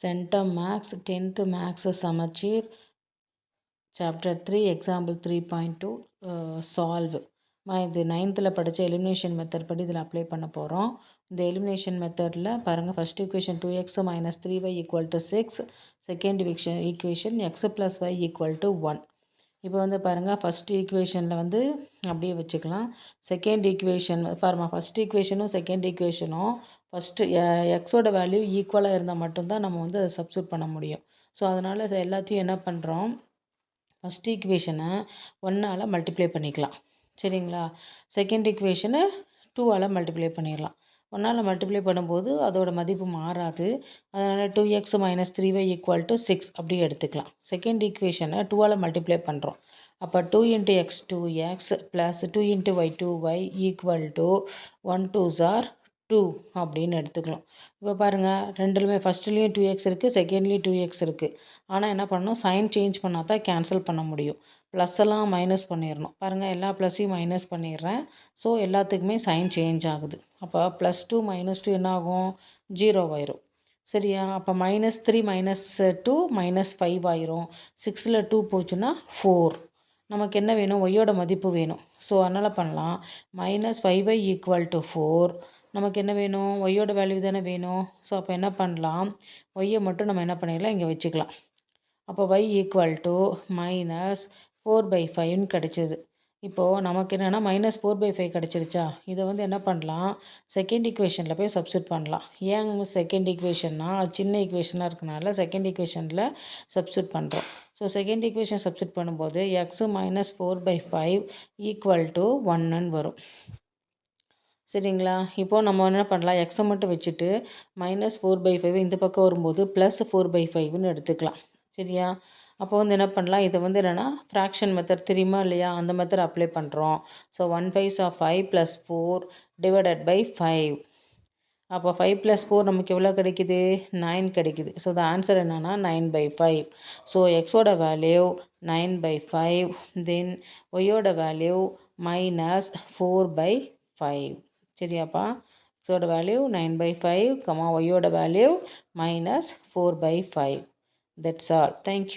Centum Max 10th Max Samachir Chapter 3 Example 3.2 Solve. இது 9th படித்த elimination method படி இதில் அப்ளை பண்ண போகிறோம். இந்த எலிமினேஷன் மெத்தடில் பாருங்கள், first equation 2x - 3y = 6, second equation x + y = 1. இப்போ வந்து பாருங்கள், ஃபஸ்ட் ஈக்குவேஷனில் வந்து அப்படியே வச்சுக்கலாம். செகண்ட் ஈக்குவேஷன் பாருங்கள், ஃபஸ்ட் ஈக்குவேஷனும் செகண்ட் ஈக்குவேஷனும் ஃபஸ்ட்டு எக்ஸோட வேல்யூ ஈக்குவலாக இருந்தால் மட்டும்தான் நம்ம வந்து அதை சப்ஸ்டியூட் பண்ண முடியும். ஸோ அதனால் எல்லாத்தையும் என்ன பண்ணுறோம், ஃபஸ்ட் ஈக்குவேஷனை 1ஆல் மல்டிப்ளை பண்ணிக்கலாம். சரிங்களா? செகண்ட் ஈக்குவேஷனை 2ஆல் மல்டிப்ளை பண்ணிடலாம். 1ஆல் மல்டிப்ளை பண்ணும்போது அதோட மதிப்பு மாறாது. அதனால் 2x - 3y = 6 அப்படி எடுத்துக்கலாம். செகண்ட் ஈக்குவேஷனை 2ஆல் மல்டிப்ளை பண்ணுறோம். அப்போ 2 × x 2x + 2 × y 2y = 1 2s are 2 அப்படின்னு எடுத்துக்கலாம். இப்போ பாருங்கள், ரெண்டுலேயுமே ஃபஸ்ட்லேயும் 2x இருக்குது, செகண்ட்லேயும் 2x இருக்குது. ஆனால் என்ன பண்ணணும், சைன் சேஞ்ச் பண்ணால் தான் கேன்சல் பண்ண முடியும். ப்ளஸ் எல்லாம் மைனஸ் பண்ணிடணும். பாருங்கள், எல்லா ப்ளஸ்ஸையும் மைனஸ் பண்ணிடுறேன். ஸோ எல்லாத்துக்குமே சைன் சேஞ்ச் ஆகுது. அப்போ +2 - 2 என்ன ஆகும், 0 ஆயிரும். சரியா? அப்போ -3 - 2 -5 ஆயிரும். 6ல் 2 போச்சுன்னா 4. நமக்கு என்ன வேணும், ஒய்யோட மதிப்பு வேணும். ஸோ அதனால் பண்ணலாம், -5y = 4. நமக்கு என்ன வேணும், ஒய்யோட வேல்யூ தானே வேணும். ஸோ அப்போ என்ன பண்ணலாம், ஒய்யை மட்டும் நம்ம என்ன பண்ணிடலாம், இங்கே வச்சுக்கலாம். அப்போ y = -4/5ன்னு கிடச்சிது. இப்போது நமக்கு என்னென்னா -4/5 கிடச்சிருச்சா. இதை வந்து என்ன பண்ணலாம், செகண்ட் ஈக்குவேஷனில் போய் சப்ஸ்டியூட் பண்ணலாம். ஏன் செகண்ட் ஈக்குவேஷன்னா அது சின்ன ஈக்குவேஷனாக இருக்கனால செகண்ட் ஈக்குவேஷனில் சப்ஸ்டியூட் பண்ணுறோம். ஸோ செகண்ட் ஈக்குவேஷன் சப்ஸ்டியூட் பண்ணும்போது x - 4/5 = 1ன்னு வரும். சரிங்களா? இப்போது நம்ம என்ன பண்ணலாம், எக்ஸை மட்டும் வச்சுட்டு -4/5 இந்த பக்கம் வரும்போது +4/5ன்னு எடுத்துக்கலாம். சரியா? அப்போ வந்து என்ன பண்ணலாம், இதை வந்து என்னென்னா ஃப்ராக்ஷன் மெத்தட் தெரியுமா இல்லையா, அந்த மெத்தட் அப்ளை பண்ணுறோம். ஸோ 1/5 = 5 + 4 / 5. அப்போ 5 + 4 நமக்கு எவ்வளோ கிடைக்குது, 9 கிடைக்குது. ஸோ த ஆன்சர் என்னென்னா 9/5. ஸோ எக்ஸோட வேல்யூ 9/5, தென் ஒய்யோட வேல்யூ -4/5. சரியாப்பா? எக்ஸோட வேல்யூ 9/5, ஒய்யோட வேல்யூ -4/5. That's all. தேங்க்யூ.